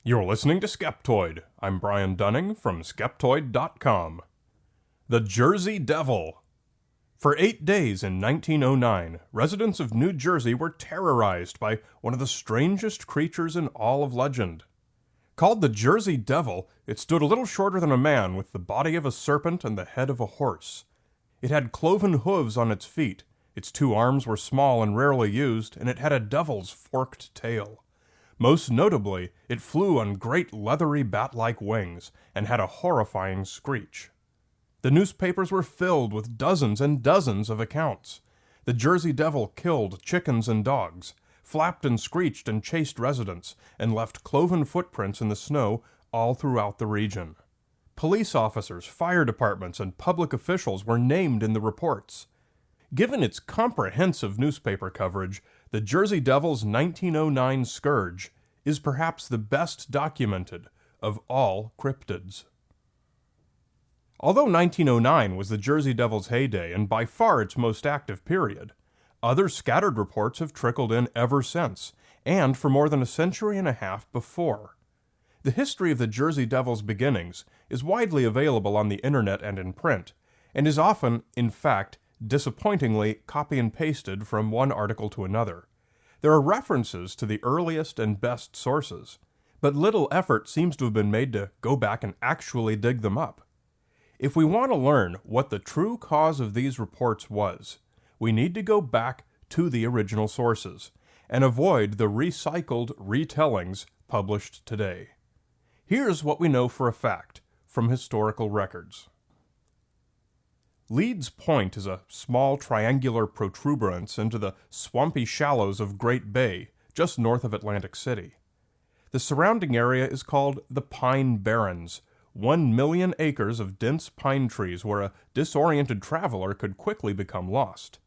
You're listening to Skeptoid. I'm Brian Dunning from Skeptoid.com. The Jersey Devil. For 8 days in 1909, residents of New Jersey were terrorized by one of the strangest creatures in all of legend. Called the Jersey Devil, it stood a little shorter than a man with the body of a serpent and the head of a horse. It had cloven hooves on its feet, its 2 arms were small and rarely used, and it had a devil's forked tail. Most notably, it flew on great leathery batlike wings and had a horrifying screech. The newspapers were filled with dozens and dozens of accounts. The Jersey Devil killed chickens and dogs, flapped and screeched and chased residents, and left cloven footprints in the snow all throughout the region. Police officers, fire departments, and public officials were named in the reports. Given its comprehensive newspaper coverage, the Jersey Devil's 1909 scourge is perhaps the best documented of all cryptids. Although 1909 was the Jersey Devil's heyday and by far its most active period, other scattered reports have trickled in ever since, and for more than a century and a half before. The history of the Jersey Devil's beginnings is widely available on the internet and in print, and is often, in fact, disappointingly copy and pasted from one article to another. There are references to the earliest and best sources, but little effort seems to have been made to go back and actually dig them up. If we want to learn what the true cause of these reports was, we need to go back to the original sources and avoid the recycled retellings published today. Here's what we know for a fact from historical records. Leeds Point is a small triangular protuberance into the swampy shallows of Great Bay, just north of Atlantic City. The surrounding area is called the Pine Barrens, 1 million acres of dense pine trees where a disoriented traveler could quickly become lost.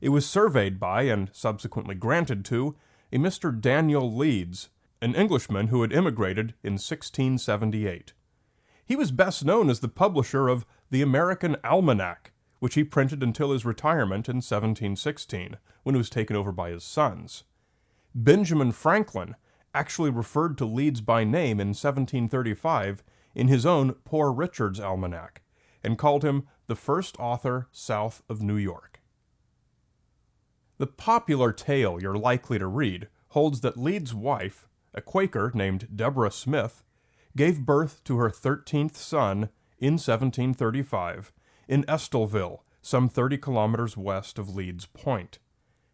It was surveyed by, and subsequently granted to, a Mr. Daniel Leeds, an Englishman who had immigrated in 1678. He was best known as the publisher of the American Almanac, which he printed until his retirement in 1716, when it was taken over by his sons. Benjamin Franklin actually referred to Leeds by name in 1735 in his own Poor Richard's Almanac, and called him the first author south of New York. The popular tale you're likely to read holds that Leeds' wife, a Quaker named Deborah Smith, gave birth to her 13th son in 1735 in Estelville, some 30 kilometers west of Leeds Point.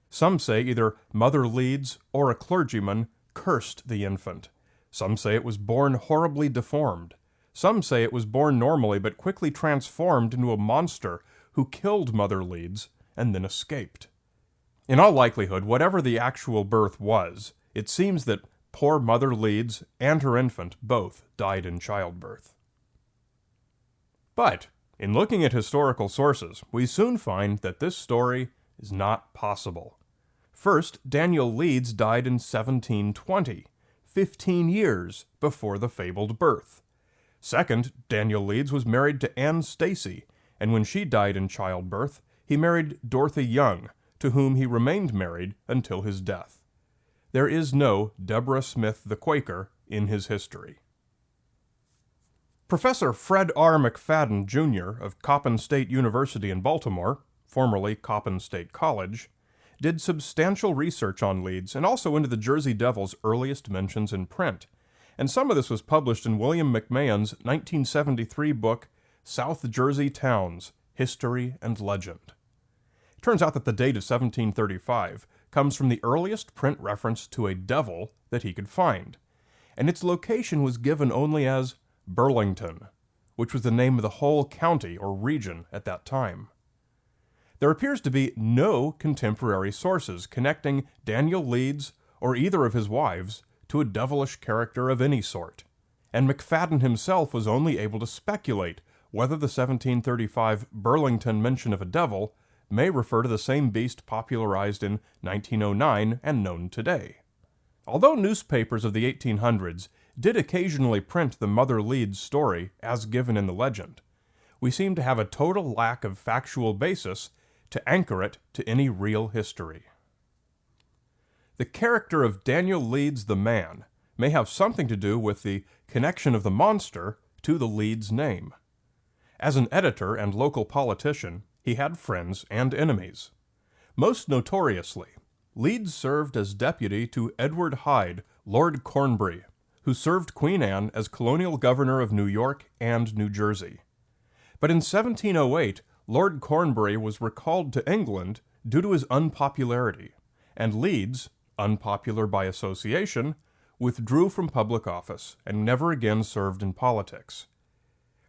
Some say either Mother Leeds or a clergyman cursed the infant. Some say it was born horribly deformed. Some say it was born normally but quickly transformed into a monster who killed Mother Leeds and then escaped. In all likelihood, whatever the actual birth was, it seems that poor Mother Leeds and her infant both died in childbirth. But, in looking at historical sources, we soon find that this story is not possible. First, Daniel Leeds died in 1720, 15 years before the fabled birth. Second, Daniel Leeds was married to Anne Stacy, and when she died in childbirth, he married Dorothy Young, to whom he remained married until his death. There is no Deborah Smith the Quaker in his history. Professor Fred R. McFadden, Jr. of Coppin State University in Baltimore, formerly Coppin State College, did substantial research on Leeds and also into the Jersey Devil's earliest mentions in print, and some of this was published in William McMahon's 1973 book, South Jersey Towns, History and Legend. It turns out that the date of 1735 comes from the earliest print reference to a devil that he could find, and its location was given only as Burlington, which was the name of the whole county or region at that time. There appears to be no contemporary sources connecting Daniel Leeds or either of his wives to a devilish character of any sort, and McFadden himself was only able to speculate whether the 1735 Burlington mention of a devil may refer to the same beast popularized in 1909 and known today. Although newspapers of the 1800s did occasionally print the Mother Leeds story as given in the legend, we seem to have a total lack of factual basis to anchor it to any real history. The character of Daniel Leeds the man may have something to do with the connection of the monster to the Leeds name. As an editor and local politician, he had friends and enemies. Most notoriously, Leeds served as deputy to Edward Hyde, Lord Cornbury, who served Queen Anne as colonial governor of New York and New Jersey. But in 1708, Lord Cornbury was recalled to England due to his unpopularity, and Leeds, unpopular by association, withdrew from public office and never again served in politics.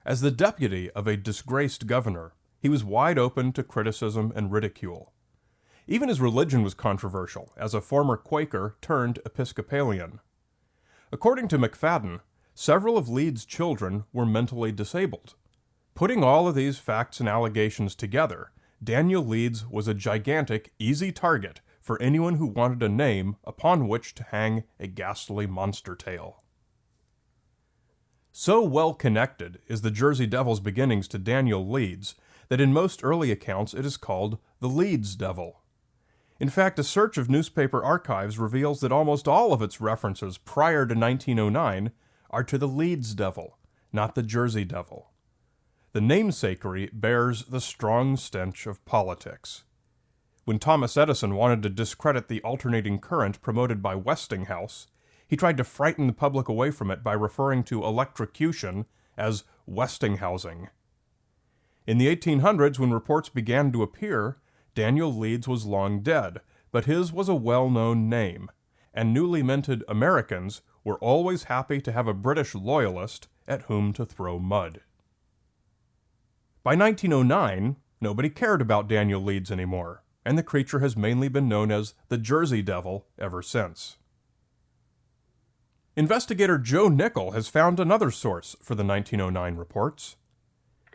As the deputy of a disgraced governor, he was wide open to criticism and ridicule. Even his religion was controversial, as a former Quaker turned Episcopalian. According to McFadden, several of Leeds' children were mentally disabled. Putting all of these facts and allegations together, Daniel Leeds was a gigantic, easy target for anyone who wanted a name upon which to hang a ghastly monster tale. So well connected is the Jersey Devil's beginnings to Daniel Leeds that in most early accounts it is called the Leeds Devil. In fact, a search of newspaper archives reveals that almost all of its references prior to 1909 are to the Leeds Devil, not the Jersey Devil. The namesakery bears the strong stench of politics. When Thomas Edison wanted to discredit the alternating current promoted by Westinghouse, he tried to frighten the public away from it by referring to electrocution as Westinghousing. In the 1800s, when reports began to appear, Daniel Leeds was long dead, but his was a well-known name, and newly minted Americans were always happy to have a British loyalist at whom to throw mud. By 1909, nobody cared about Daniel Leeds anymore, and the creature has mainly been known as the Jersey Devil ever since. Investigator Joe Nickel has found another source for the 1909 reports.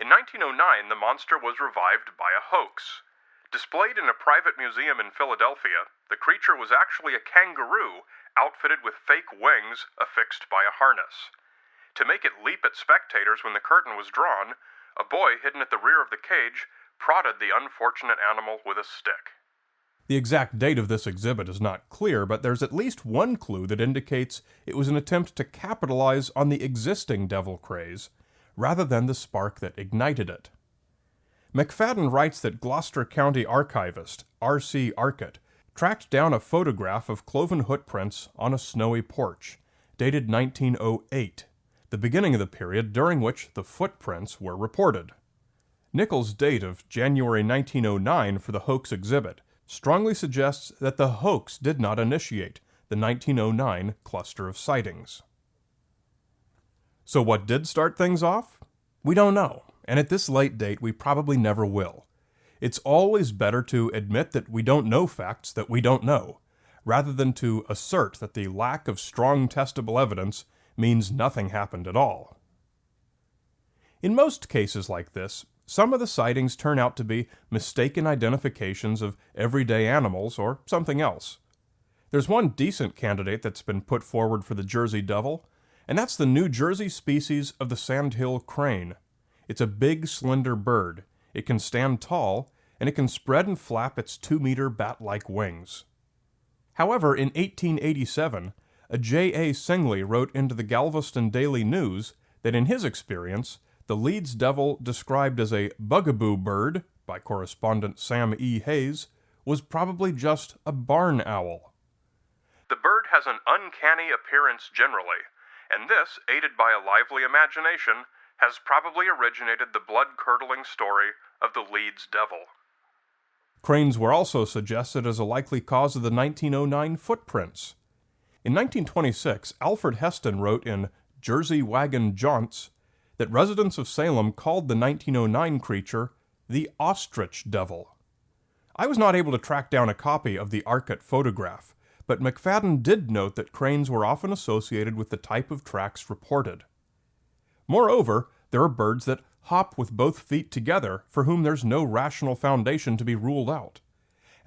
In 1909, the monster was revived by a hoax. Displayed in a private museum in Philadelphia, the creature was actually a kangaroo outfitted with fake wings affixed by a harness. To make it leap at spectators when the curtain was drawn, a boy hidden at the rear of the cage prodded the unfortunate animal with a stick. The exact date of this exhibit is not clear, but there's at least one clue that indicates it was an attempt to capitalize on the existing devil craze, rather than the spark that ignited it. McFadden writes that Gloucester County archivist R.C. Arcott tracked down a photograph of cloven footprints on a snowy porch, dated 1908, the beginning of the period during which the footprints were reported. Nichols' date of January 1909 for the hoax exhibit strongly suggests that the hoax did not initiate the 1909 cluster of sightings. So what did start things off? We don't know, and at this late date we probably never will. It's always better to admit that we don't know facts that we don't know, rather than to assert that the lack of strong testable evidence means nothing happened at all. In most cases like this, some of the sightings turn out to be mistaken identifications of everyday animals or something else. There's one decent candidate that's been put forward for the Jersey Devil, and that's the New Jersey species of the sandhill crane. It's a big, slender bird. It can stand tall, and it can spread and flap its 2-meter bat-like wings. However, in 1887, a J.A. Singley wrote into the Galveston Daily News that in his experience, the Leeds Devil, described as a bugaboo bird by correspondent Sam E. Hayes, was probably just a barn owl. The bird has an uncanny appearance generally, and this, aided by a lively imagination, has probably originated the blood-curdling story of the Leeds Devil. Cranes were also suggested as a likely cause of the 1909 footprints. In 1926, Alfred Heston wrote in Jersey Wagon Jaunts that residents of Salem called the 1909 creature the Ostrich Devil. I was not able to track down a copy of the Arcott photograph, but McFadden did note that cranes were often associated with the type of tracks reported. Moreover, there are birds that hop with both feet together for whom there's no rational foundation to be ruled out.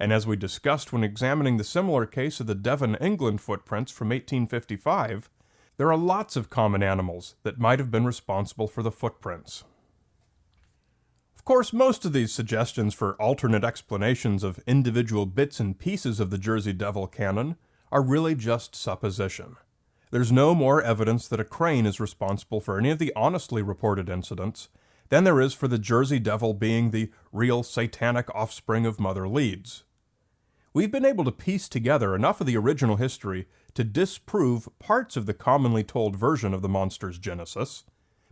And as we discussed when examining the similar case of the Devon, England footprints from 1855, there are lots of common animals that might have been responsible for the footprints. Of course, most of these suggestions for alternate explanations of individual bits and pieces of the Jersey Devil canon are really just supposition. There's no more evidence that a crane is responsible for any of the honestly reported incidents than there is for the Jersey Devil being the real satanic offspring of Mother Leeds. We've been able to piece together enough of the original history to disprove parts of the commonly told version of the monster's genesis,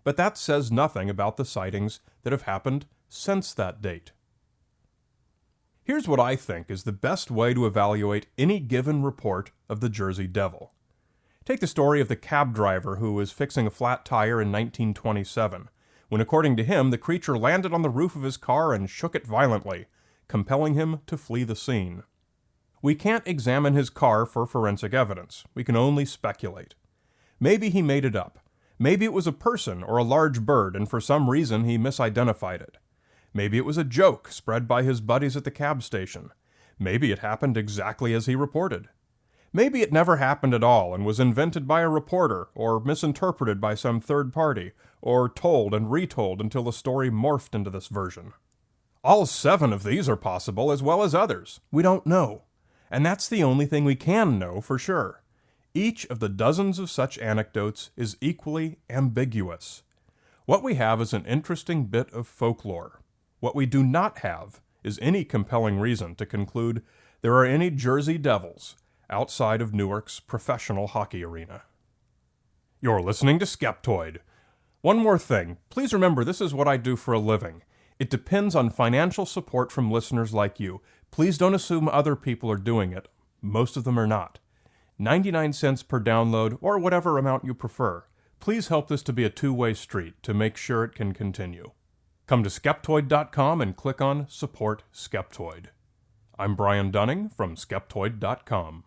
but that says nothing about the sightings that have happened since that date. Here's what I think is the best way to evaluate any given report of the Jersey Devil. Take the story of the cab driver who was fixing a flat tire in 1927, when according to him the creature landed on the roof of his car and shook it violently, compelling him to flee the scene. We can't examine his car for forensic evidence. We can only speculate. Maybe he made it up. Maybe it was a person or a large bird, and for some reason he misidentified it. Maybe it was a joke spread by his buddies at the cab station. Maybe it happened exactly as he reported. Maybe it never happened at all and was invented by a reporter, or misinterpreted by some third party, or told and retold until the story morphed into this version. All 7 of these are possible, as well as others. We don't know. And that's the only thing we can know for sure. Each of the dozens of such anecdotes is equally ambiguous. What we have is an interesting bit of folklore. What we do not have is any compelling reason to conclude there are any Jersey Devils outside of Newark's professional hockey arena. You're listening to Skeptoid. One more thing. Please remember this is what I do for a living. It depends on financial support from listeners like you. Please don't assume other people are doing it. Most of them are not. 99 cents per download, or whatever amount you prefer. Please help this to be a two-way street to make sure it can continue. Come to Skeptoid.com and click on Support Skeptoid. I'm Brian Dunning from Skeptoid.com.